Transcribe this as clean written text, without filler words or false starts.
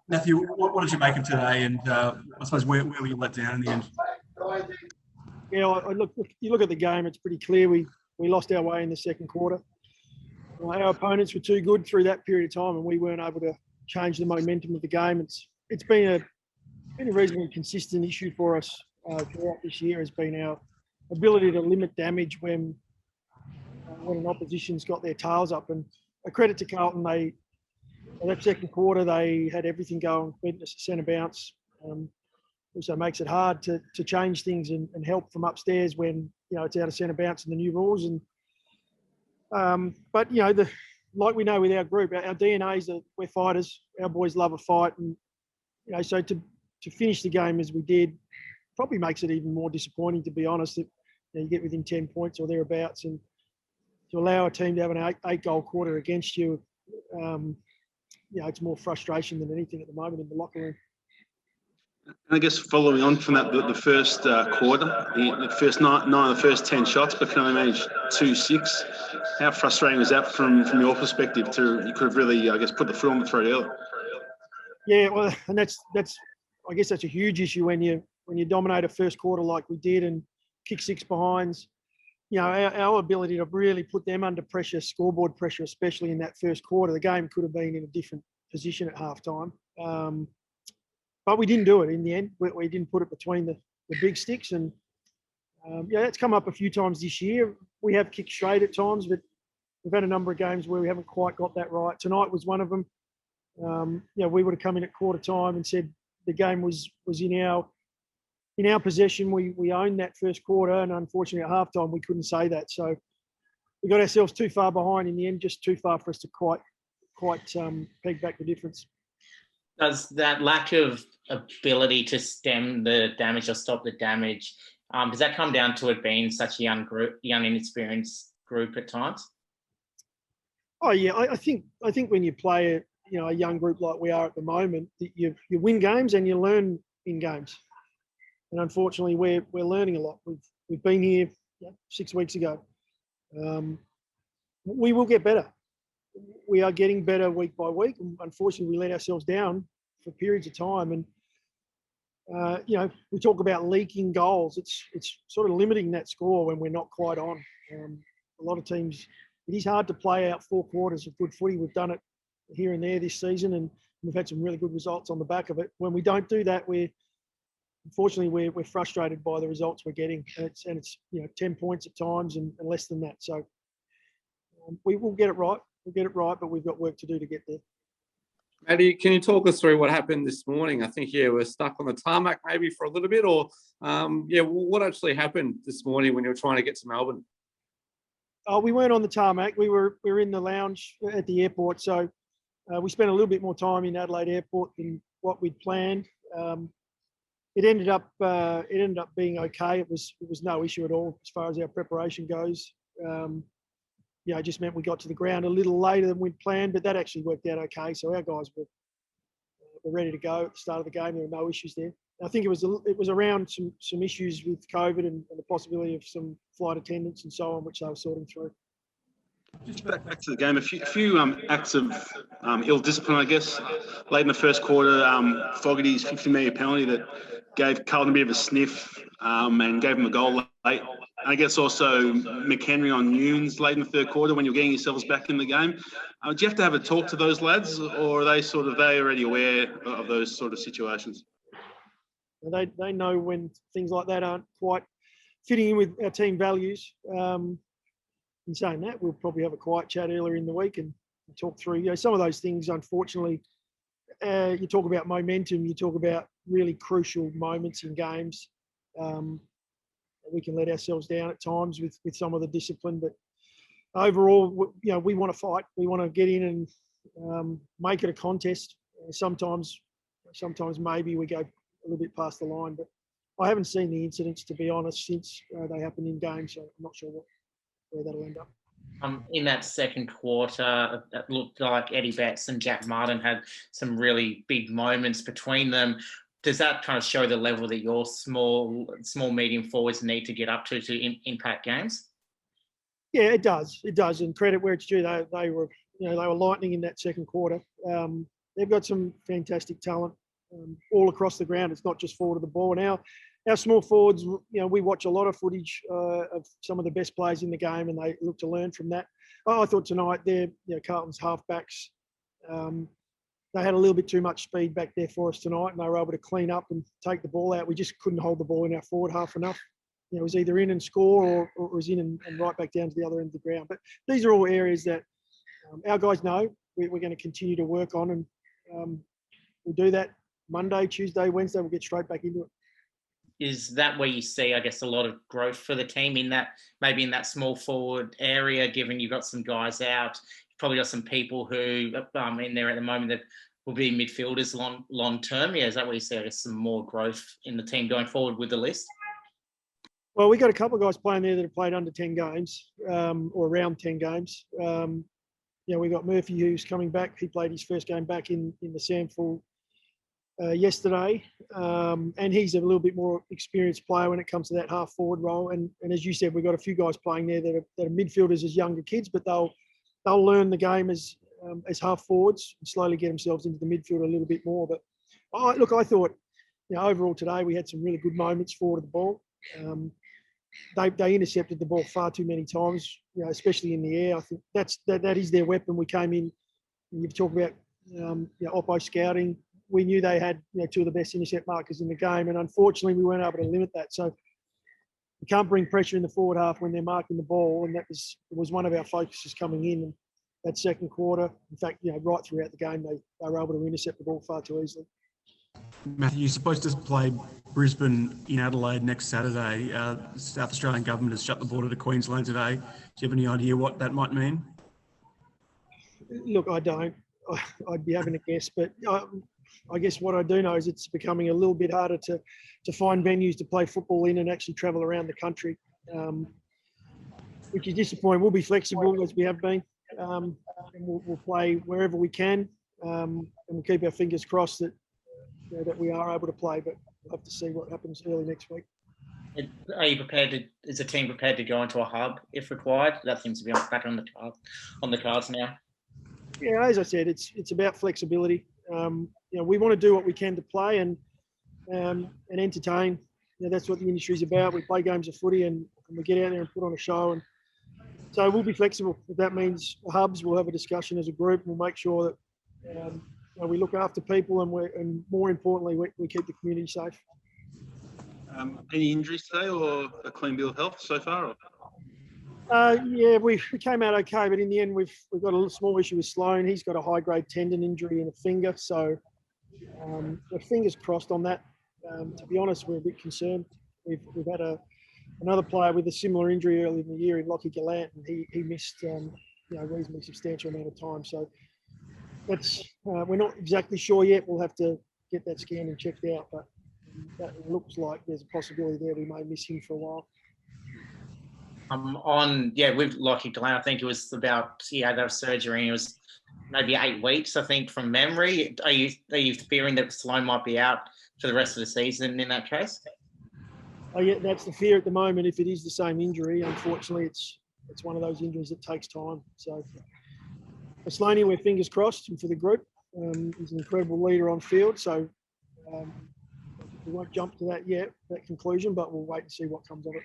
Matthew, what did you make of today? And I suppose where were you let down in the end? Yeah, you look at the game, it's pretty clear we lost our way in the second quarter. Our opponents were too good through that period of time, and we weren't able to change the momentum of the game. It's been a reasonably consistent issue for us throughout this year, has been our ability to limit damage when an opposition's got their tails up. And a credit to Carlton, that second quarter, they had everything going, beating us to centre bounce. Also makes it hard to change things and help from upstairs when, it's out of centre bounce and the new rules. And but, like we know with our group, our DNA is that we're fighters. Our boys love a fight. And, so to finish the game as we did probably makes it even more disappointing, to be honest, that you get within 10 points or thereabouts, and to allow a team to have an eight-goal quarter against you, it's more frustration than anything at the moment in the locker room. I guess following on from that, the first quarter, the first nine of the first 10 shots, but can only manage 2-6. How frustrating was that from your perspective? You could have really, put the foot on the throat earlier. Yeah, well, and that's I guess that's a huge issue when you dominate a first quarter like we did and kick 6 behinds. Our ability to really put them under pressure, scoreboard pressure, especially in that first quarter. The game could have been in a different position at halftime. But we didn't do it in the end. We didn't put it between the big sticks. And, that's come up a few times this year. We have kicked straight at times, but we've had a number of games where we haven't quite got that right. Tonight was one of them. We would have come in at quarter time and said the game was in our possession. We owned that first quarter, and unfortunately at halftime we couldn't say that. So we got ourselves too far behind in the end, just too far for us to quite peg back the difference. Does that lack of ability to stem the damage or stop the damage, does that come down to it being such a young inexperienced group at times? Oh yeah, I think when you play a young group like we are at the moment, you win games and you learn in games. And unfortunately, we're learning a lot. We've been here 6 weeks ago. We will get better. We are getting better week by week. And unfortunately, we let ourselves down for periods of time. And we talk about leaking goals. It's sort of limiting that score when we're not quite on. A lot of teams, it is hard to play out 4 quarters of good footy. We've done it here and there this season, and we've had some really good results on the back of it. When we don't do that, unfortunately, we're frustrated by the results we're getting, and it's 10 points at times and less than that. So we will get it right. We'll get it right, but we've got work to do to get there. Matty, can you talk us through what happened this morning? I think we're stuck on the tarmac maybe for a little bit, or what actually happened this morning when you were trying to get to Melbourne? We weren't on the tarmac. We were in the lounge at the airport, so we spent a little bit more time in Adelaide Airport than what we'd planned. It ended up being okay. It was no issue at all as far as our preparation goes. It just meant we got to the ground a little later than we'd planned, but that actually worked out okay. So our guys were ready to go at the start of the game. There were no issues there. I think it was around some issues with COVID and the possibility of some flight attendants and so on, which they were sorting through. Just back to the game, a few acts of ill discipline, I guess. Late in the first quarter, Fogarty's 50-metre penalty that gave Carlton a bit of a sniff and gave him a goal late. And I guess also McHenry on Nunes late in the third quarter when you're getting yourselves back in the game. Do you have to have a talk to those lads, or are they already aware of those sort of situations? They know when things like that aren't quite fitting in with our team values. In saying that, we'll probably have a quiet chat earlier in the week and talk through some of those things. Unfortunately, you talk about momentum, you talk about really crucial moments in games. We can let ourselves down at times with some of the discipline, but overall, we want to fight. We want to get in and make it a contest. Sometimes maybe we go a little bit past the line, but I haven't seen the incidents, to be honest, since they happened in games, so I'm not sure where that'll end up. In that second quarter, it looked like Eddie Betts and Jack Martin had some really big moments between them. Does that kind of show the level that your small, medium forwards need to get up to impact games? Yeah, it does. It does. And credit where it's due, they were lightning in that second quarter. they've got some fantastic talent all across the ground. It's not just forward of the ball. And our small forwards, we watch a lot of footage of some of the best players in the game, and they look to learn from that. I thought tonight, Carlton's halfbacks, they had a little bit too much speed back there for us tonight, and they were able to clean up and take the ball out. We just couldn't hold the ball in our forward half enough. It was either in and score, or it was in and right back down to the other end of the ground. But these are all areas that our guys know we're going to continue to work on, and we'll do that Monday, Tuesday, Wednesday. We'll get straight back into it. Is that where you see, I guess, a lot of growth for the team in that, maybe in that small forward area, given you've got some guys out, you've probably got some people who in there at the moment that will be midfielders long term? Yeah, is that where you see, I guess, some more growth in the team going forward with the list? Well, we got a couple of guys playing there that have played under 10 games or around 10 games. We got Murphy, who's coming back. He played his first game back in the Samford yesterday, and he's a little bit more experienced player when it comes to that half forward role. And as you said, we've got a few guys playing there that are midfielders as younger kids, but they'll learn the game as half forwards and slowly get themselves into the midfield a little bit more. But I thought, overall today we had some really good moments forward of the ball. They intercepted the ball far too many times, especially in the air. I think that is their weapon. We came in, and you've talked about Oppo scouting. We knew they had two of the best intercept markers in the game, and unfortunately we weren't able to limit that. So you can't bring pressure in the forward half when they're marking the ball, and that was one of our focuses coming in that second quarter. In fact, right throughout the game, they were able to intercept the ball far too easily. Matthew, you're supposed to play Brisbane in Adelaide next Saturday. The South Australian government has shut the border to Queensland today. Do you have any idea what that might mean? Look, I don't. I'd be having a guess, but I guess what I do know is it's becoming a little bit harder to find venues to play football in and actually travel around the country, which is disappointing. We'll be flexible as we have been, and we'll play wherever we can, and we'll keep our fingers crossed that we are able to play, but we'll have to see what happens early next week. Are you prepared is the team prepared to go into a hub if required? That seems to be back on the cards now. Yeah, as I said, it's about flexibility. We want to do what we can to play and entertain. That's what the industry's about. We play games of footy and we get out there and put on a show. And so we'll be flexible. If that means hubs, we'll have a discussion as a group. We'll make sure that we look after people and more importantly, we keep the community safe. Any injuries today or a clean bill of health so far? Yeah, we came out okay, but in the end, we've got a little small issue with Sloan. He's got a high-grade tendon injury in a finger, so the fingers crossed on that. To be honest, we're a bit concerned. We've had another player with a similar injury early in the year in Lockie Gallant, and he missed a reasonably substantial amount of time. So that's we're not exactly sure yet. We'll have to get that scanned and checked out, but that looks like there's a possibility there we may miss him for a while. With Lockie Gallant, I think it was about he had to have surgery and it was maybe 8 weeks, I think, from memory. Are you fearing that Sloan might be out for the rest of the season in that case? Oh yeah, that's the fear at the moment. If it is the same injury, unfortunately, it's one of those injuries that takes time. So for Sloaney, we're fingers crossed, and for the group, he's an incredible leader on field. So we won't jump to that conclusion, but we'll wait and see what comes of it.